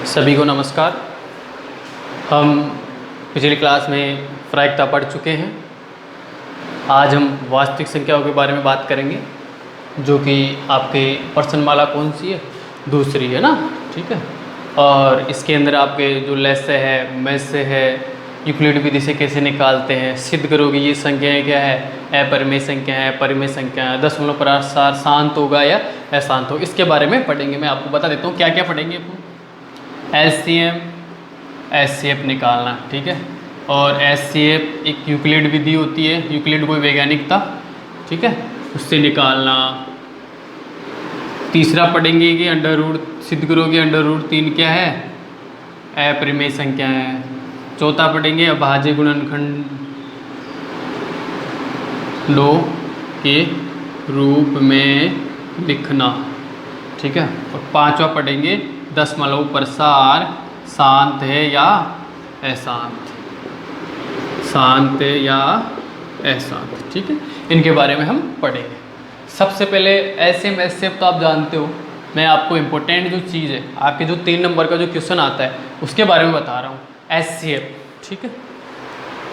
सभी को नमस्कार। हम पिछली क्लास में प्रायिकता पढ़ चुके हैं। आज हम वास्तविक संख्याओं के बारे में बात करेंगे, जो कि आपके पर्सनमाला कौन सी है, दूसरी है ना, ठीक है। और इसके अंदर आपके जो लेस्य है, मेस्य है, यूक्लिड विधि से कैसे निकालते हैं, सिद्ध करोगे ये संख्याएँ क्या है, अपरिमेय संख्या है, परिमेय संख्या है, दशमलव प्रसार शांत होगा या अशांत हो, इसके बारे में पढ़ेंगे। मैं आपको बता देता हूँ क्या क्या पढ़ेंगे। LCM HCF निकालना, ठीक है। और HCF एक यूक्लिड विधि होती है, यूक्लिड कोई वैज्ञानिक था, ठीक है, उससे निकालना। तीसरा पढ़ेंगे कि अंडर रूट सिद्ध करोगे, अंडर रूट 3 क्या है, अपरिमेय संख्या है। चौथा पढ़ेंगे अभाज्य गुणनखंडों के रूप में लिखना, ठीक है। और पांचवा पढ़ेंगे दशमलव प्रसार शांत है या अशांत, शांत है या अशांत, ठीक है। इनके बारे में हम पढ़ेंगे। सबसे पहले LCM HCF तो आप जानते हो। मैं आपको इम्पोर्टेंट जो चीज़ है, आपके जो 3 नंबर का जो क्वेश्चन आता है उसके बारे में बता रहा हूँ। HCF, ठीक है,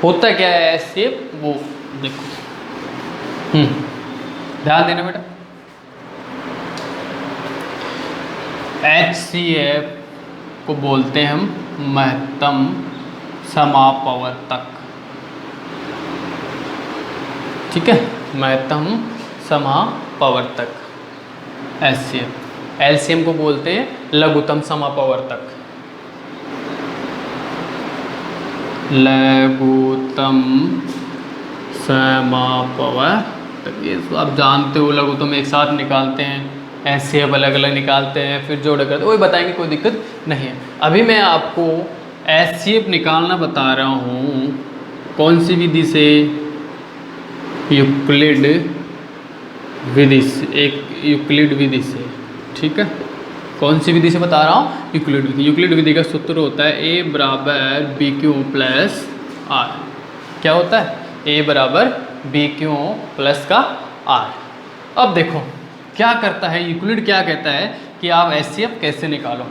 होता क्या है HCF वो देखो। ध्यान देना बेटा। HCF को बोलते हैं हम महत्तम समापवर्तक, ठीक है, महत्तम समापवर्तक HCF। LCM को बोलते हैं लघुत्तम समापवर्तक, लघुत्तम समापवर्तक। ये तो आप जानते हो, लघुत्तम एक साथ निकालते हैं, HCF अलग अलग निकालते हैं, फिर जोड़ करते, वही बताएंगे, कोई दिक्कत नहीं है। अभी मैं आपको HCF निकालना बता रहा हूँ, कौन सी विधि से, यूक्लिड विधि से, एक यूक्लिड विधि से, ठीक है। कौन सी विधि से बता रहा हूँ, यूक्लिड विधि। यूक्लिड विधि का सूत्र होता है A बराबर BQ प्लस R। क्या होता है, A बराबर BQ प्लस का R। अब देखो क्या करता है यूक्लिड, क्या कहता है कि आप HCF कैसे निकालो।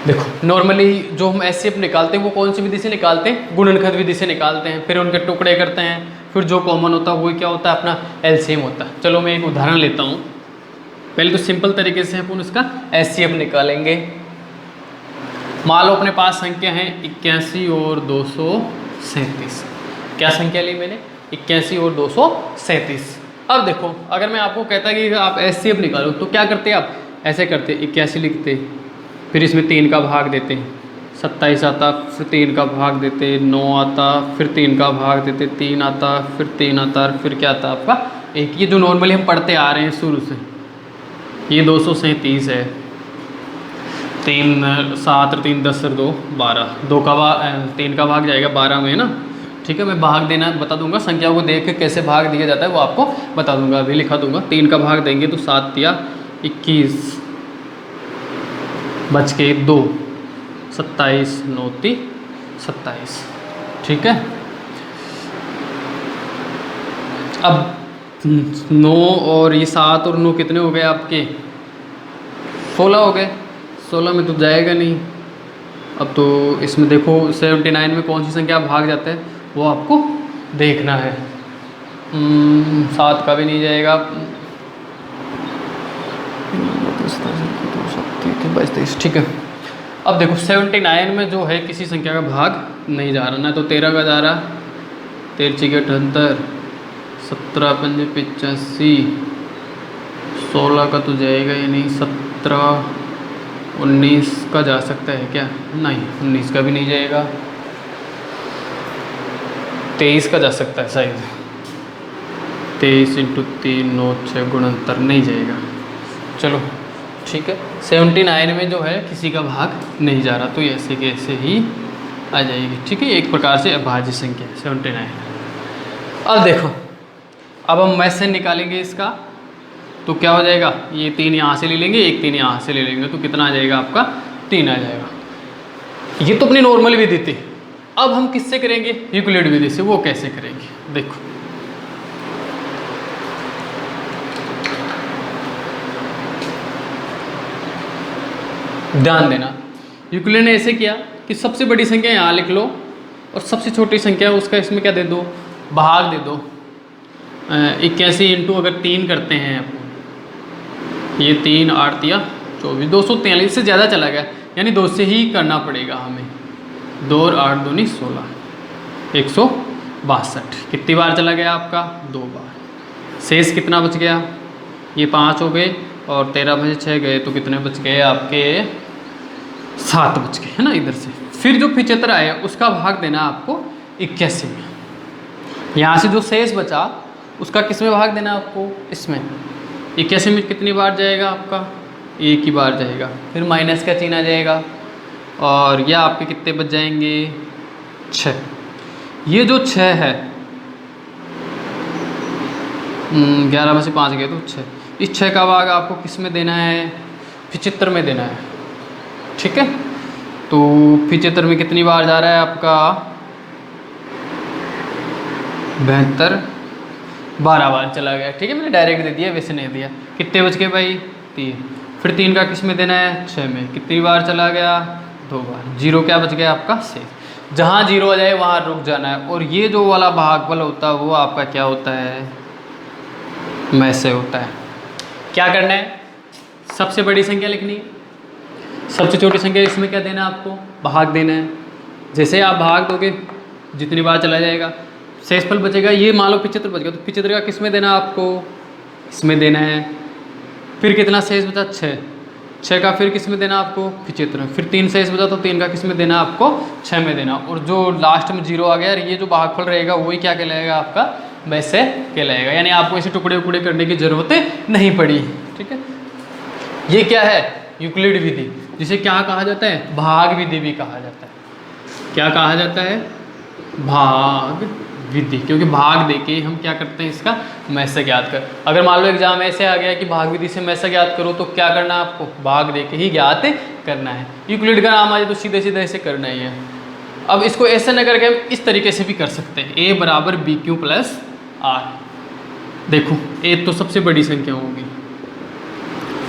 देखो नॉर्मली जो हम HCF निकालते हैं वो कौन सी विधि से निकालते हैं, गुणनखंड विधि से निकालते हैं, फिर उनके टुकड़े करते हैं, फिर जो कॉमन होता है वो क्या होता है, अपना LCM होता है। चलो मैं एक उदाहरण लेता हूँ। पहले तो सिंपल तरीके से अपन उसका HCF निकालेंगे। मान लो अपने पास संख्या है 81 और 237। क्या संख्या ली मैंने, 81 और 237। अब देखो अगर मैं आपको कहता कि आप HCF निकालो तो क्या करते आप, ऐसे करते 81 लिखते, फिर इसमें 3 का भाग देते, 27 आता, फिर 3 का भाग देते, 9 आता, फिर 3 का भाग देते, 3 आता, फिर 3 आता, फिर क्या आता आपका 1। ये जो नॉर्मली हम पढ़ते आ रहे हैं शुरू से, ये 237 है। 3 7 और 3 10 और 2 12, 2 का भाग 3 का भाग जाएगा 12 में, है ना, ठीक है। मैं भाग देना बता दूंगा, संख्या को देख के कैसे भाग दिया जाता है वो आपको बता दूंगा, अभी लिखा दूंगा। 3 का भाग देंगे तो 7 या 21 बच के 2, 27 9 27, ठीक है। अब 9 और ये 7 और 9 कितने हो गए आपके, 16 हो गए। 16 में तो जाएगा नहीं। अब तो इसमें देखो 79 में कौन सी संख्या भाग जाता है वो आपको देखना है। 7 का भी नहीं जाएगा, 22, ठीक है। अब देखो 79 में जो है किसी संख्या का भाग नहीं जा रहा, ना तो 13 का जा रहा, 13 के 78, 17 पंजे 85, 16 का तो जाएगा ही नहीं, 17 19 का जा सकता है क्या, नहीं 19 का भी नहीं जाएगा, 23 का जा सकता है शायद, 23 × 3 9 6 गुणनतर नहीं जाएगा। चलो ठीक है, 79 में जो है किसी का भाग नहीं जा रहा, तो ऐसे के ऐसे ही आ जाएगी, ठीक है। एक प्रकार से अभाज्य संख्या 79। अब देखो, अब हम मैथ से निकालेंगे इसका, तो क्या हो जाएगा, ये 3 यहाँ से ले लेंगे, एक 3 यहाँ से ले लेंगे, तो कितना आ जाएगा आपका, 3 आ जाएगा। ये तो अपनी नॉर्मल विधि थी। अब हम किससे करेंगे, यूक्लिड विधि से। वो कैसे करेंगे देखो, ध्यान देना। यूक्लिड ने ऐसे किया कि सबसे बड़ी संख्या यहाँ लिख लो और सबसे छोटी संख्या उसका इसमें क्या दे दो, भाग दे दो। 81 इंटू अगर 3 करते हैं अपन, ये 3 8 या 24, 243 से ज़्यादा चला गया, यानी 2 से ही करना पड़ेगा हमें। 2 और 8 दूनी 16, 162। कितनी बार चला गया आपका, 2 बार। शेष कितना बच गया, ये 5 हो गए और 13 में से 6 गए तो कितने बच गए आपके, 7 बच गए, है ना। इधर से फिर जो 75 आया उसका भाग देना आपको 81 में। यहाँ से जो शेष बचा उसका किस में भाग देना आपको, इसमें। 81 में कितनी बार जाएगा आपका, एक ही बार जाएगा। फिर माइनस का चिन्ह आ जाएगा और यह आपके कितने बच जाएंगे, 6। ये जो 6 है, 11 में से 5 गए तो 6। इस 6 का भाग आपको किस में देना है, 75 में देना है, ठीक है। तो 75 में कितनी बार जा रहा है आपका, 72, 12 बार चला गया, ठीक है। मैंने डायरेक्ट दे दिया, वैसे नहीं दिया। कितने बच गए भाई, 3। फिर 3 का किस में देना है, 6 में। कितनी बार चला गया, 2 बार। 0 क्या बच गया आपका, शेष। जहाँ 0 आ जाए वहाँ रुक जाना है। और ये जो वाला भागफल होता है वो आपका क्या होता है, में से होता है। क्या करना है, सबसे बड़ी संख्या लिखनी है, सबसे छोटी संख्या इसमें क्या देना है आपको, भाग देना है। जैसे आप भाग दोगे जितनी बार चला जाएगा, शेषफल बचेगा। ये मान लो 75 बच गया तो 75 का किस में देना आपको, इसमें देना है। फिर कितना शेष बचा, 6। 6 का फिर किस में देना आपको, 75। फिर 3 शेष बचा तो 3 का किस में देना आपको, 6 में देना। और जो लास्ट में 0 आ गया, ये जो भागफल रहेगा वही क्या कहलाएगा आपका, वैसे कहलाएगा। यानी आपको इसे टुकड़े उकड़े करने की जरूरत नहीं पड़ी, ठीक है। ये क्या है, यूक्लिड विधि, जिसे क्या कहा जाता है, भाग विधि भी कहा जाता है। क्या कहा जाता है, भाग विधि, क्योंकि भाग देके हम क्या करते हैं, इसका मैसे ज्ञात कर। अगर मान लो एग्जाम ऐसे आ गया कि भाग विधि से मैसे ज्ञात करो, तो क्या करना है आपको, भाग देके ही ज्ञात करना है। यूक्लिड का नाम आ जाए तो सीधे सीधे ऐसे करना ही है। अब इसको ऐसे न करके हम इस तरीके से भी कर सकते हैं, a बराबर BQ प्लस R। देखो a तो सबसे बड़ी संख्या होगी,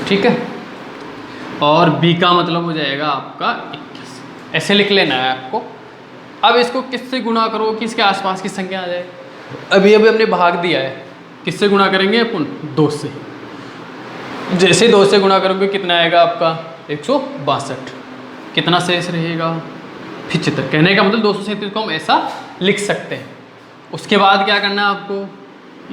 ठीक है, और b का मतलब हो जाएगा आपका 21। ऐसे लिख लेना है आपको। अब इसको किससे गुणा करो कि इसके आसपास की संख्या आ जाए। अभी हमने भाग दिया है, किससे गुणा करेंगे अपन, 2 से। जैसे 2 से गुणा करोगे कितना आएगा आपका, 162। कितना शेष रहेगा, 75। कहने का मतलब 237 को हम ऐसा लिख सकते हैं। उसके बाद क्या करना है आपको,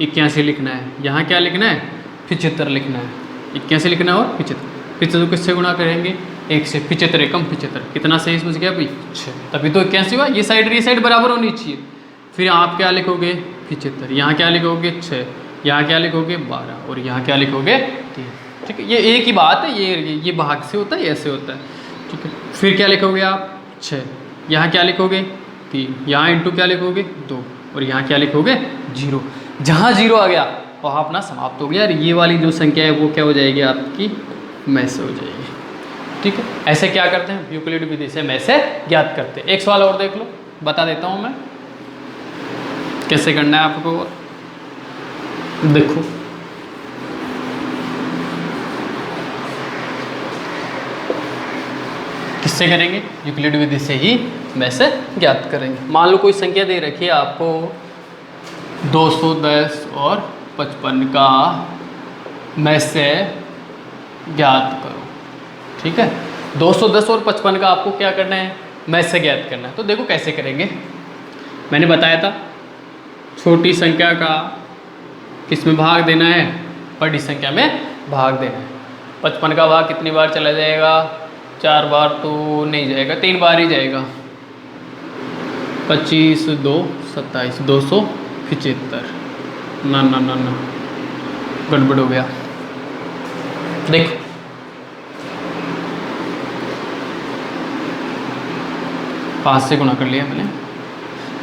81 लिखना है। यहाँ क्या लिखना है, 75 लिखना है। 81 लिखना है और 75। 75 किससे गुणा करेंगे, 1 से। 75 एकम 75। कितना शेष बच गया भाई, 6। तभी तो 81 हुआ। ये साइड बराबर होनी चाहिए। फिर आप क्या लिखोगे, 75। यहाँ क्या लिखोगे, 6। यहाँ क्या लिखोगे, 12। और यहाँ क्या लिखोगे, 3। ठीक है, ये एक ही बात है। ये भाग से होता है, ऐसे होता है, ठीक है। फिर क्या लिखोगे आप, 6। यहाँ क्या लिखोगे, 3। यहाँ इंटू क्या लिखोगे, 2। और यहाँ क्या लिखोगे, 0। जहाँ 0 आ गया वहाँ अपना समाप्त हो गया। और ये वाली जो संख्या है वो क्या हो जाएगी आपकी, मैसे हो जाएगी, ठीक है। ऐसे क्या करते हैं, यूक्लिड विधि से मैसे ज्ञात करते हैं। एक सवाल और देख लो, बता देता हूँ मैं कैसे करना है आपको। देखो किससे करेंगे, यूक्लिड विधि से ही मैसे ज्ञात करेंगे। मान लो कोई संख्या दे रखी है आपको 210 और 55 का मैसे ज्ञात करो, ठीक है। 210 और 55 का आपको क्या करना है, मैसे ज्ञात करना है। तो देखो कैसे करेंगे, मैंने बताया था छोटी संख्या का किस में भाग देना है, बड़ी संख्या में भाग देना है। 55 का भाग कितनी बार चला जाएगा, 4 बार तो नहीं जाएगा, 3 बार ही जाएगा। 25 2 27 275। ना ना ना ना, गड़बड़ हो गया। देखो पाँच से गुणा कर लिया मैंने,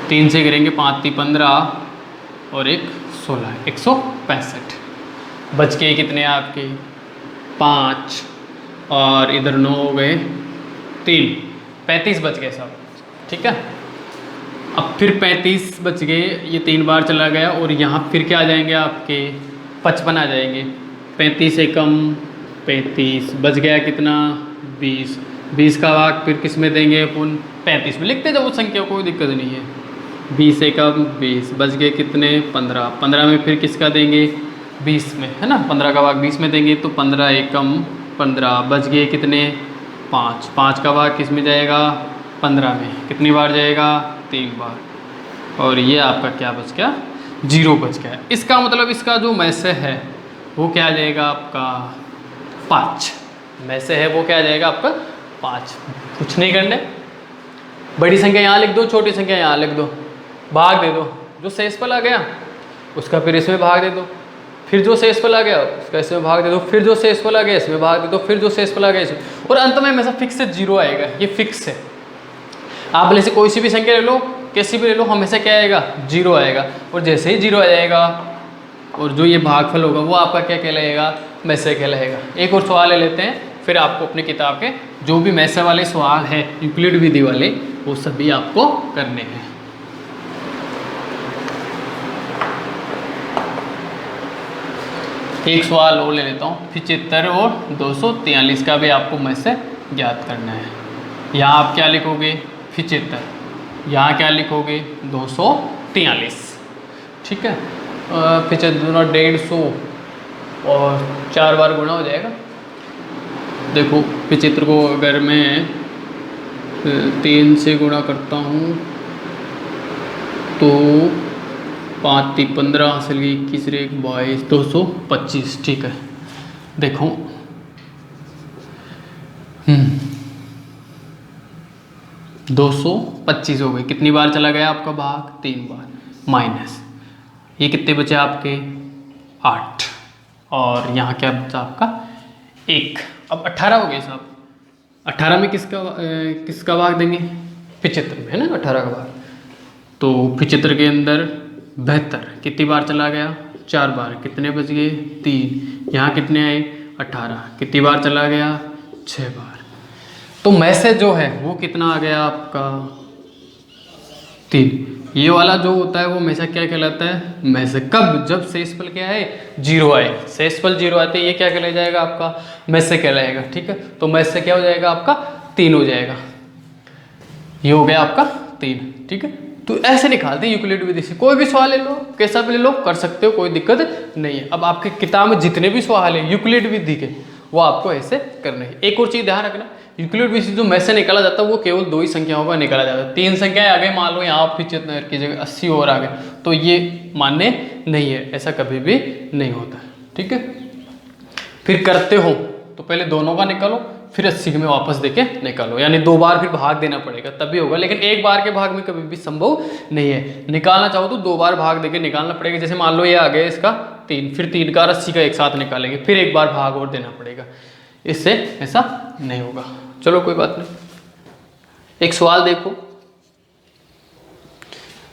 3 से करेंगे, 5 3 15 और 1 16, 165। बच के कितने आपके 5 और इधर 9 हो गए, 3 35 बच गए सब, ठीक है। अब फिर 35 बच गए, ये 3 बार चला गया। और यहाँ फिर क्या आ जाएंगे आपके 55 आ जाएंगे। 35 एकम 35 बच गया कितना 20, 20 का भाग फिर किस में देंगे अपन, 35 में लिखते जब वो संख्या, कोई दिक्कत नहीं है। 20 एकम 20, बच गए कितने 15, 15 में फिर किसका देंगे 20 में, है ना, 15 का भाग 20 में देंगे तो 15 एकम 15, बच गए कितने 5, 5 का भाग किस में जाएगा 15 में, कितनी बार जाएगा 3 बार, और ये आपका क्या बच गया 0 बच गया। इसका मतलब इसका जो मैसे है वो क्या आ जाएगा आपका 5, मैसे है वो क्या आ जाएगा आपका 5। कुछ नहीं करने, बड़ी संख्या यहाँ लिख दो, छोटी संख्या यहाँ लिख दो, भाग दे दो, जो शेषफल आ गया उसका फिर इसमें भाग दे दो, फिर जो शेषफल आ गया उसका इसमें भाग दे दो, फिर जो शेषफल आ गया इसमें भाग दे दो, फिर जो शेषफल आ गया इसमें, और अंत में हमेशा फिक्स से 0 आएगा, ये फिक्स है। आप भले से कोई सी भी संख्या ले लो, कैसी भी ले लो, हमेशा क्या आएगा 0 आएगा, और जैसे ही 0 आ जाएगा और जो ये भागफल होगा वो आपका क्या कहलाएगा मैसे कहलाएगा। एक और सवाल ले लेते हैं, फिर आपको अपनी किताब के जो भी मैसे वाले सवाल हैं यूक्लिड विधि वाले वो सभी आपको करने हैं। एक सवाल और ले लेता हूँ, 75 और 243 का भी आपको मैसे ज्ञात करना है। यहाँ आप क्या लिखोगे 75, यहाँ क्या लिखोगे 243, ठीक है। 75 150 और 4 बार गुणा हो जाएगा। देखो 75 को अगर मैं 3 से गुणा करता हूँ तो 5 3 15 हासिल 21 22 225, ठीक है। देखो 225 हो गए, कितनी बार चला गया आपका भाग 3 बार, माइनस ये कितने बचे आपके 8, और यहाँ क्या बचा आपका 1। अब 18 हो गए साहब, 18 में किसका भाग देंगे 75 में, है ना 18 का भाग, तो 75 के अंदर 72 कितनी बार चला गया 4 बार, कितने बच गए 3, यहाँ कितने आए 18, कितनी बार चला गया 6 बार। तो मैसेज जो है वो कितना आ गया आपका 3। ये वाला जो होता है वो हमेशा क्या कहलाता है मैसेज, कब जब शेषफल क्या है 0 आए, शेषफल 0 आते ये क्या कहला जाएगा आपका मैसेज कहलाएगा, ठीक है। तो मैसेज क्या हो जाएगा आपका 3 हो जाएगा, ये हो गया आपका 3, ठीक है। तो ऐसे निकालते हैं यूक्लिड विधि से, कोई भी सवाल ले लो कैसा भी ले लो कर सकते हो, कोई दिक्कत नहीं है। अब आपके किताब में जितने भी सवाल है यूक्लिड विधि के वो आपको ऐसे करने हैं। एक और चीज़ ध्यान रखना, यूक्लिड विधि जो मैसेज निकाला जाता है वो केवल 2 ही संख्याओं का निकाला जाता है। 3 संख्याएं आ गई, मान लो यहाँ 75 की जगह 80 और आ गए, तो ये मान्य नहीं है, ऐसा कभी भी नहीं होता, ठीक है। फिर करते हो तो पहले दोनों का निकालो, फिर 80 में वापस देके निकालो, यानी 2 बार फिर भाग देना पड़ेगा तभी होगा, लेकिन एक बार के भाग में कभी भी संभव नहीं है। निकालना चाहो तो 2 बार भाग देके निकालना पड़ेगा। जैसे मान लो ये आ गया इसका 3, फिर 3 का 80 का एक साथ निकालेंगे, फिर एक बार भाग और देना पड़ेगा, इससे ऐसा नहीं होगा। चलो कोई बात नहीं। एक सवाल देखो,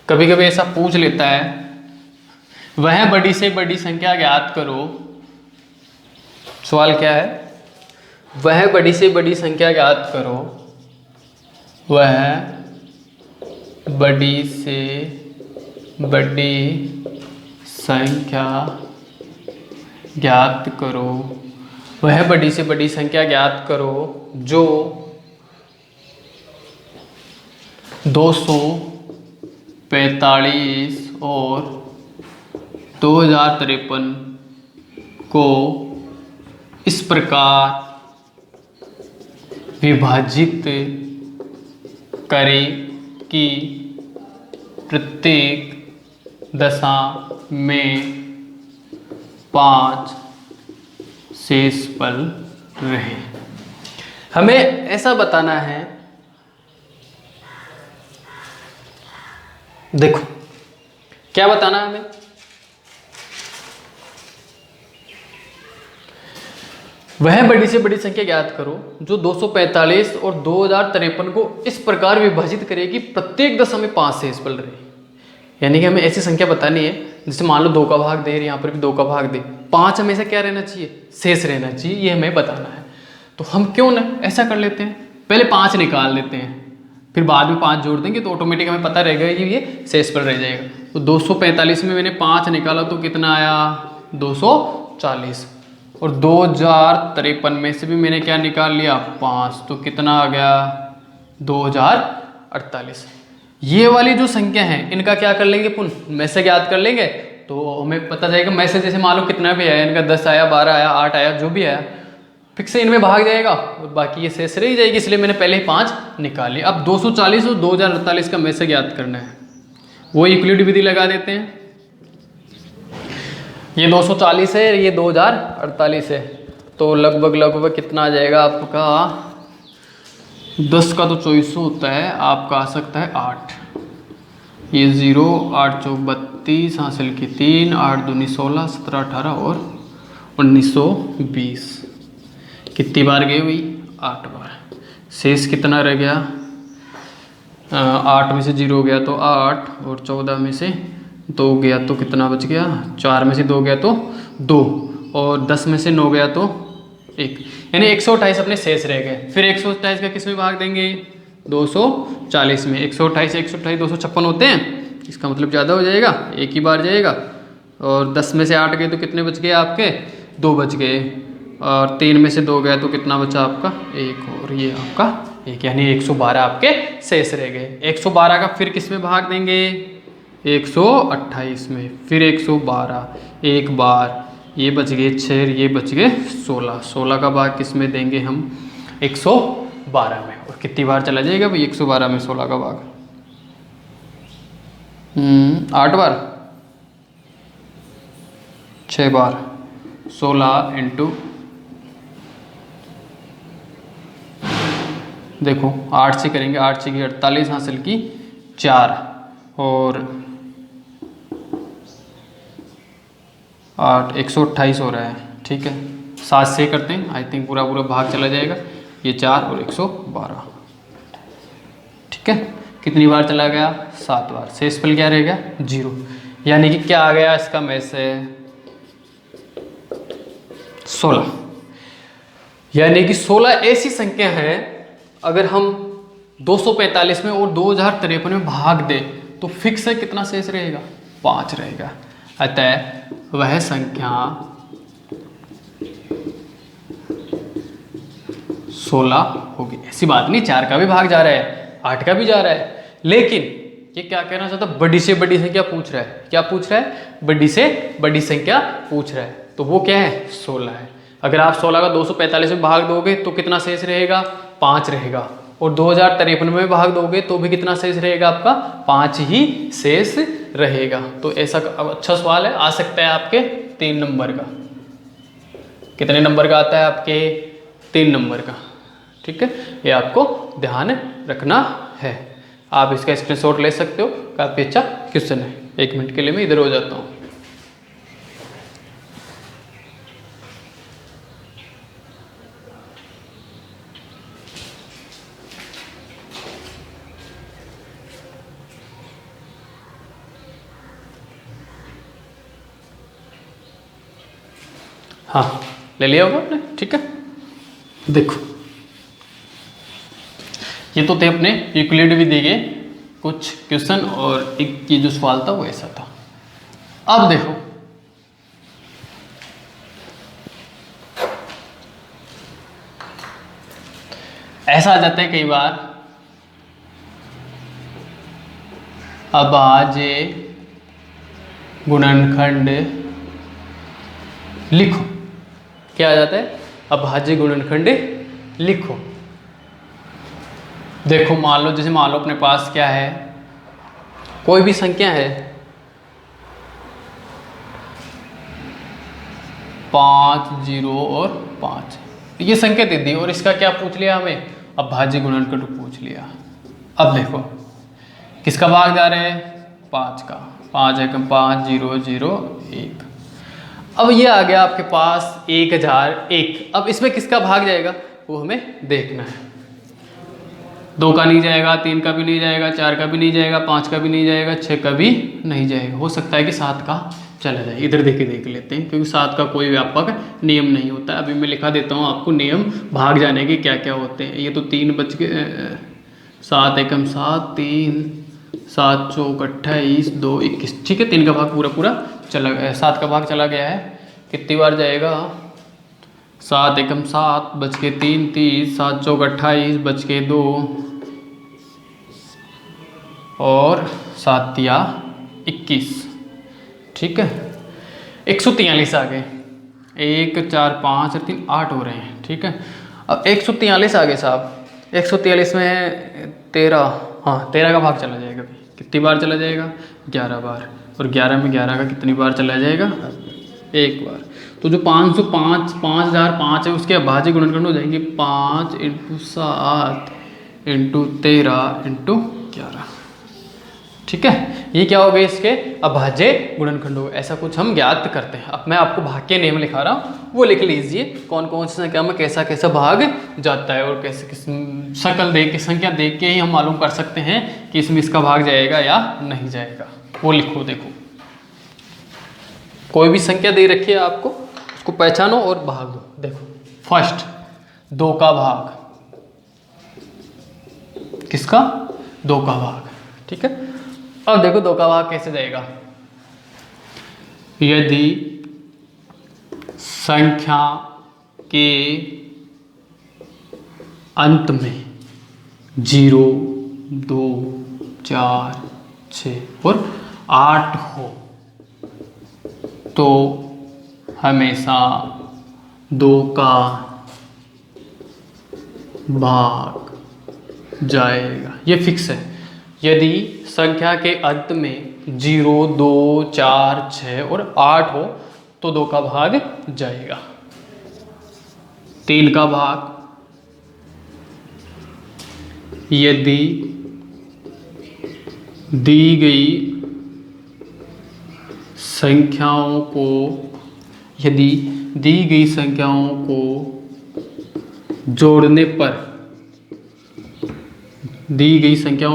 कभी कभी ऐसा पूछ लेता है, वह बड़ी से बड़ी संख्या ज्ञात करो। सवाल क्या है, वह बड़ी से बड़ी संख्या ज्ञात करो, वह बड़ी से बड़ी संख्या ज्ञात करो, वह बड़ी से बड़ी संख्या ज्ञात करो जो 245 और 2053 को इस प्रकार विभाजित करे कि प्रत्येक दशा में 5 शेषफल रहे। हमें ऐसा बताना है, देखो क्या बताना है हमें, वह बड़ी से बड़ी संख्या ज्ञात करो जो 245 और 2053 को इस प्रकार विभाजित करे कि प्रत्येक दशा में 5 शेषफल रहे। यानी कि हमें ऐसी संख्या बतानी है, जैसे मान लो 2 का भाग दे, यहाँ पर भी 2 का भाग दे, 5 हमेशा क्या रहना चाहिए शेष रहना चाहिए, ये हमें बताना है। तो हम क्यों ना ऐसा कर लेते हैं, पहले 5 निकाल लेते हैं, फिर बाद में 5 जोड़ देंगे तो ऑटोमेटिक हमें पता रहेगा कि ये शेषफल रह जाएगा। तो 245 में मैंने 5 निकाला तो कितना आया 240, और 2053 में से भी मैंने क्या निकाल लिया 5, तो कितना आ गया 2048। ये वाली जो संख्या है इनका क्या कर लेंगे पुनः मैसेज याद कर लेंगे, तो हमें पता जाएगा मैसेज जैसे मान लो कितना भी आया, इनका 10 आया, 12 आया, 8 आया, जो भी आया फिक्स से इनमें भाग जाएगा और बाकी ये शेष रह जाएगी, इसलिए मैंने पहले ही 5 निकाले। अब 240 और 2048 का मैसेज याद करना है, वो यूक्लिड विधि लगा देते हैं। ये 240 है, ये 2048 है, तो लगभग कितना आ जाएगा आपका 10 का तो 2400 होता है, आपका आ सकता है 8, ये 0, 8 चौक 32, हासिल की 3, 8 दूनी 16, 17 18 और 1920। कितनी बार गए भाई 8 बार। शेष कितना रह गया 8 में से 0 गया तो 8 और 14 में से 2 गया तो कितना बच गया, 4 में से 2 गया तो 2 और 10 में से 9 गया तो 1, यानी 128 अपने शेष रह गए। फिर 128 का किस में भाग देंगे 240 में, 128 128 256 होते हैं, इसका मतलब ज़्यादा हो जाएगा, एक ही बार जाएगा। और 10 में से 8 गए तो कितने बच गए आपके 2 बच गए, और 3 में से 2 गया तो कितना बचा आपका 1, और ये आपका 1, यानी 112 आपके शेष रह गए। 112 का फिर किस में भाग देंगे 128 में, फिर 112 एक बार, ये बच गए 6, ये बच गए 16, 16 का भाग किस में देंगे हम 112 में, और कितनी बार चला जाएगा भाई 112 में 16 का भाग 8 बार, 6 बार, 16 इंटू देखो 8 से करेंगे, 8 से की 48 हासिल की 4 और 8 128 हो रहा है, ठीक है। 7 से करते हैं, आई थिंक पूरा भाग चला जाएगा, ये 4 और 112, ठीक है। कितनी बार चला गया 7 बार, शेषफल क्या रह गया 0, यानी कि क्या आ गया इसका मैसेज 16, यानी कि 16 ऐसी संख्या है अगर हम 245 में और 2053 में भाग दे तो फिक्स है कितना शेष रहेगा 5 रहेगा। अतः वह संख्या 16 होगी। ऐसी बात नहीं 4 का भी भाग जा रहा है, 8 का भी जा रहा है, लेकिन ये क्या कहना चाहता है बड़ी से बड़ी संख्या पूछ रहा है। क्या पूछ रहा है बड़ी से बड़ी संख्या पूछ रहा है, तो वो क्या है 16 है। अगर आप 16 का 245 में भाग दोगे तो कितना शेष रहेगा 5 रहेगा, और 2053 में भाग दोगे तो भी कितना शेष रहेगा आपका 5 ही शेष रहेगा। तो ऐसा अच्छा सवाल है, आ सकता है आपके 3 नंबर का। कितने नंबर का आता है आपके 3 नंबर का, ठीक है। ये आपको ध्यान रखना है, आप इसका स्क्रीनशॉट ले सकते हो, काफ़ी अच्छा क्वेश्चन है। 1 मिनट के लिए मैं इधर हो जाता हूँ। हाँ ले लिया होगा आपने, ठीक है। देखो ये तो थे अपने यूक्लिड विधि के कुछ क्वेश्चन, और एक ये जो सवाल था वो ऐसा था। अब देखो ऐसा आ जाता है कई बार अभाज्य गुणनखंड लिखो। क्या आ जाता है अभाज्य गुणनखंड लिखो। देखो मान लो, जैसे मान लो अपने पास क्या है, कोई भी संख्या है 5 0 और 5, ये संख्या दे दी और इसका क्या पूछ लिया हमें अभाज्य गुणनखंड पूछ लिया। अब देखो किसका भाग जा रहा है 5 का, 5 है 5 0 0 1। अब ये आ गया आपके पास 1001। अब इसमें किसका भाग जाएगा वो हमें देखना है। 2 का नहीं जाएगा, 3 का भी नहीं जाएगा, 4 का भी नहीं जाएगा, 5 का भी नहीं जाएगा, 6 का भी नहीं जाएगा। हो सकता है कि 7 का चला जाए। इधर देख लेते हैं, क्योंकि 7 का कोई व्यापक नियम नहीं होता। अभी मैं लिखा देता हूँ आपको नियम भाग जाने के क्या क्या होते हैं। ये तो 3 बच गए, 7 एकम 7, 3 7 चौक 28 2 21, ठीक है। 3 का भाग पूरा चला गया, 7 का भाग चला गया है। कितनी बार जाएगा 7 एकम 7 बच के 3 30, 7 चौक 28 बच के 2 और 7 तिया 21। ठीक है, 143 आ गए। 1 4 5 और 3 8 हो रहे हैं। ठीक है, अब 143 आ गए साहब। 143 में 13, हाँ 13 का भाग चला जाएगा। कितनी बार चला जाएगा? 11 बार। और 11 में 11 का कितनी बार चला जाएगा? एक बार। तो जो 505 5005 है उसके अभाज्य गुणनखंड हो जाएंगे 5 × 7 × 13 × 11। ठीक है, ये क्या हो गए? इसके अभाज्य गुणनखंड हो गए। ऐसा कुछ हम ज्ञात करते हैं। अब मैं आपको भाग के नियम लिखा रहा हूँ, वो लिख लीजिए। कौन कौन सी संख्या में कैसा कैसा भाग जाता है और कैसे किस शकल देख के, संख्या देख के ही हम मालूम कर सकते हैं कि इसमें इसका भाग जाएगा या नहीं जाएगा। वो लिखो। देखो, कोई भी संख्या दे रखी है आपको, उसको पहचानो और भाग दो। देखो, फर्स्ट 2 का भाग। किसका? 2 का भाग। ठीक है, अब देखो 2 का भाग कैसे जाएगा। यदि संख्या के अंत में 0 2 4 6 और 8 हो तो हमेशा 2 का भाग जाएगा। ये फिक्स है। यदि संख्या के अंत में 0 2 4 6 और 8 हो तो 2 का भाग जाएगा। 3 का भाग, यदि दी गई संख्याओं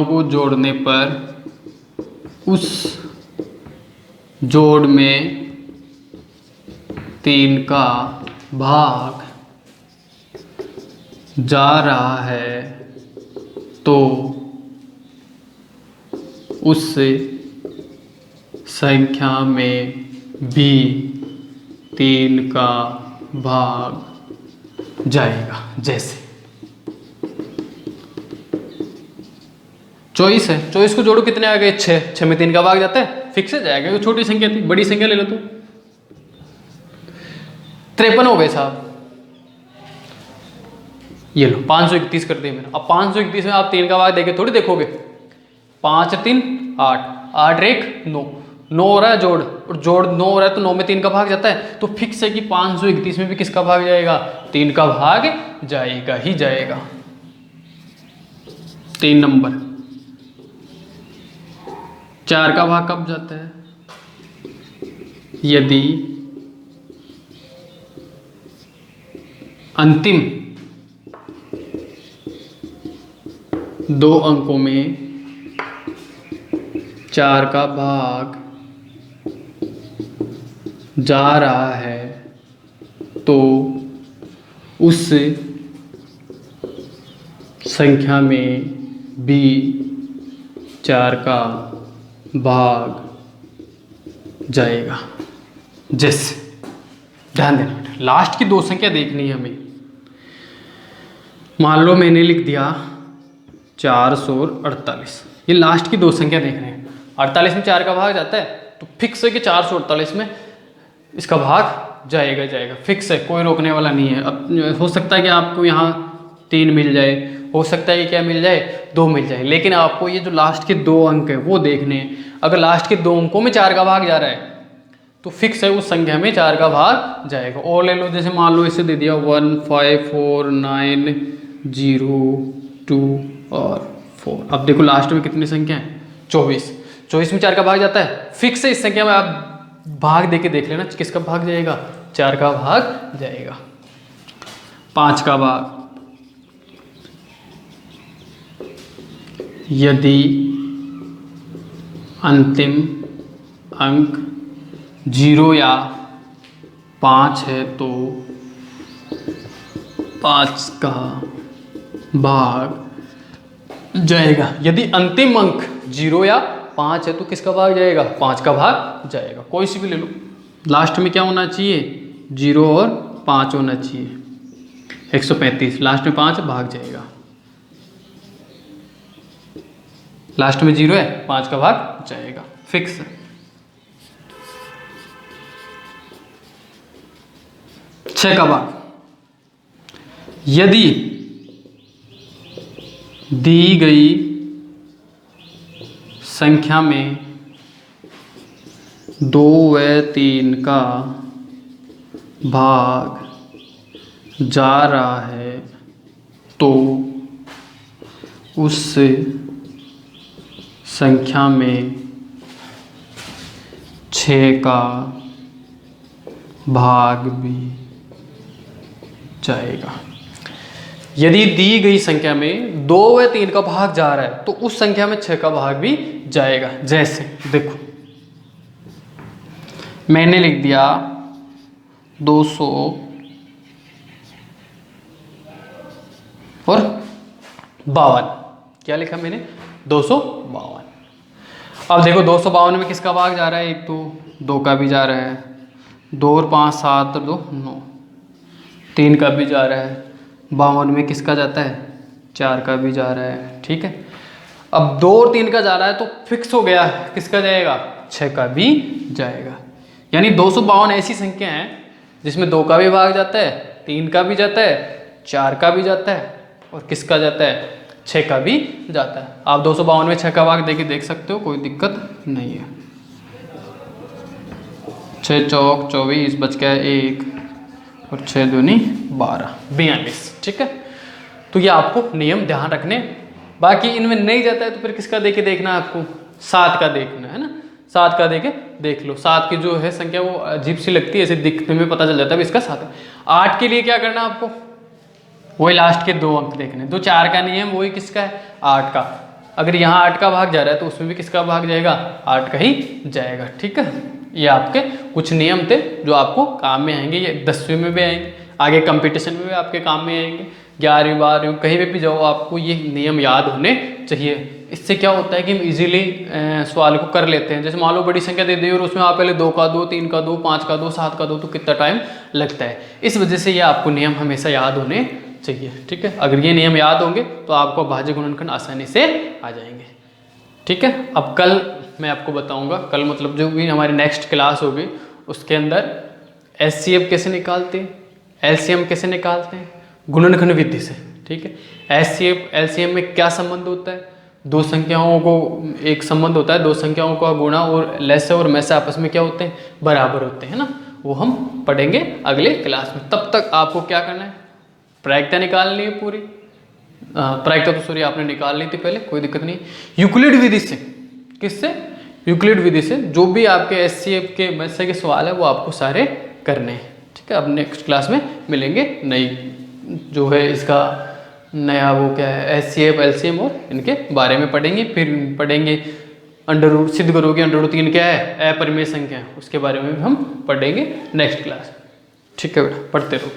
को जोड़ने पर उस जोड़ में 3 का भाग जा रहा है तो उस संख्या में भी 3 का भाग जाएगा। जैसे चॉइस है, चॉइस को जोड़ो, कितने आ गए? 6। 6 में 3 का भाग जाता है, फिक्स हो जाएगा। वो छोटी संख्या थी, बड़ी संख्या ले लो तो 53 हो गए साहब। ये लो 531 कर दिए मैंने। अब 531 में आप 3 का भाग देके थोड़ी देखोगे। 5 3 8, 8 1 9, 9 हो रहा है जोड़, और जोड़ 9 हो रहा है तो 9 में 3 का भाग जाता है। तो फिक्स है कि 531 में भी किसका भाग जाएगा? 3 का भाग जाएगा ही जाएगा। 3 नंबर 4 का भाग कब जाता है? यदि अंतिम 2 अंकों में 4 का भाग जा रहा है तो उस संख्या में भी 4 का भाग जाएगा। जैसे ध्यान देना, लास्ट की 2 संख्या देखनी है हमें। मान लो मैंने लिख दिया 400 और 48, ये लास्ट की 2 संख्या देख रहे हैं। 48 में 4 का भाग जाता है तो फिक्स है कि 448 में इसका भाग जाएगा। फिक्स है, कोई रोकने वाला नहीं है। अब हो सकता है कि आपको यहाँ 3 मिल जाए, हो सकता है कि क्या मिल जाए, 2 मिल जाए, लेकिन आपको ये जो लास्ट के 2 अंक है वो देखने हैं। अगर लास्ट के 2 अंकों में 4 का भाग जा रहा है तो फिक्स है उस संख्या में 4 का भाग जाएगा। और ले लो, जैसे मान लो इसे दे दिया 1 5 4 9 0 2 और 4। अब देखो लास्ट में कितनी संख्या है? 24। 24 में 4 का भाग जाता है, फिक्स है। इस संख्या में आप भाग देके देख लेना किसका भाग जाएगा? 4 का भाग जाएगा। 5 का भाग, यदि अंतिम अंक 0 या 5 है तो 5 का भाग जाएगा। यदि अंतिम अंक 0 या 5 है तो किसका भाग जाएगा? 5 का भाग जाएगा। कोई सी भी ले लो, लास्ट में क्या होना चाहिए? 0 और 5 होना चाहिए, 135 लास्ट में 5 भाग जाएगा, लास्ट में 0 है 5 का भाग जाएगा, फिक्स है। 6 का भाग, यदि दी गई संख्या में 2 व 3 का भाग जा रहा है तो उस संख्या में 6 का भाग भी जाएगा। यदि दी गई संख्या में 2 व 3 का भाग जा रहा है तो उस संख्या में 6 का भाग भी जाएगा। जैसे देखो मैंने लिख दिया 200 और 52, क्या लिखा मैंने 252। अब देखो 252 में किसका भाग जा रहा है, एक तो 2 का भी जा रहा है, 2 और 5 7 2 9, 3 का भी जा रहा है, 52 में किसका जाता है 4 का भी जा रहा है, ठीक है। अब 2 और 3 का जा रहा है तो फिक्स हो गया किसका जाएगा 6 का भी जाएगा। यानी 252 ऐसी संख्या है जिसमें 2 का भी भाग जाता है, 3 का भी जाता है, 4 का भी जाता है और किसका जाता है 6 का भी जाता है। आप 252 में 6 का भाग देके देख सकते हो, कोई दिक्कत नहीं है। 6 चौक 24 बच गया 1 और 6 दूनी 12 42, ठीक है। तो ये आपको नियम ध्यान रखने, बाकी इनमें नहीं जाता है तो फिर किसका देके देखना है आपको 7 का देखना है ना, 7 का देके देख लो। 7 की जो है संख्या वो अजीब सी लगती है, ऐसे दिखने में पता चल जाता है इसका 7 है। 8 के लिए क्या करना है आपको, वही लास्ट के 2 अंक देखने, जो 4 का नियम वही किसका है 8 का। अगर यहाँ 8 का भाग जा रहा है तो उसमें भी किसका भाग जाएगा 8 का ही जाएगा, ठीक है। ये आपके कुछ नियम थे जो आपको काम में आएंगे, ये 10वीं में भी आएंगे, आगे कंपटीशन में भी आपके काम में आएंगे, 11वीं 12वीं कहीं भी जाओ आपको ये नियम याद होने चाहिए। इससे क्या होता है कि हम इजीली सवाल को कर लेते हैं। जैसे मान लो बड़ी संख्या दे दी और उसमें आप पहले 2 का 2 3 का 2 5 का 2 7 का 2 तो कितना टाइम लगता है। इस वजह से ये आपको नियम हमेशा याद होने चाहिए, ठीक है। अगर ये नियम याद होंगे तो आपको भाज्य गुणनखंड आसानी से आ जाएंगे, ठीक है। अब कल मैं आपको बताऊंगा, कल मतलब जो भी हमारी नेक्स्ट क्लास होगी उसके अंदर एचसीएफ कैसे निकालते हैं, एलसीएम कैसे निकालते हैं गुणनखंड विधि से, ठीक है। एचसीएफ एलसीएम में क्या संबंध होता है, दो संख्याओं को एक संबंध होता है, दो संख्याओं का गुणा और लैसे और मैसे आपस में क्या होते हैं बराबर होते हैं ना, वो हम पढ़ेंगे अगले क्लास में। तब तक आपको क्या करना है प्रायिकता निकालनी है पूरी, प्रायिकता तो सॉरी आपने निकाल ली थी पहले, कोई दिक्कत नहीं। यूक्लिड विधि से, किससे यूक्लिड विधि से जो भी आपके एचसीएफ के मैसे के सवाल है वो आपको सारे करने हैं, ठीक है। अब नेक्स्ट क्लास में मिलेंगे, नई जो है इसका नया वो क्या है एचसीएफ एलसीएम और इनके बारे में पढ़ेंगे। फिर पढ़ेंगे अंडर रूट सिद्ध करोगे, अंडर रूट 3 क्या है अपरिमेय संख्या है, उसके बारे में भी हम पढ़ेंगे नेक्स्ट क्लास, ठीक है बेटा, पढ़ते रहो।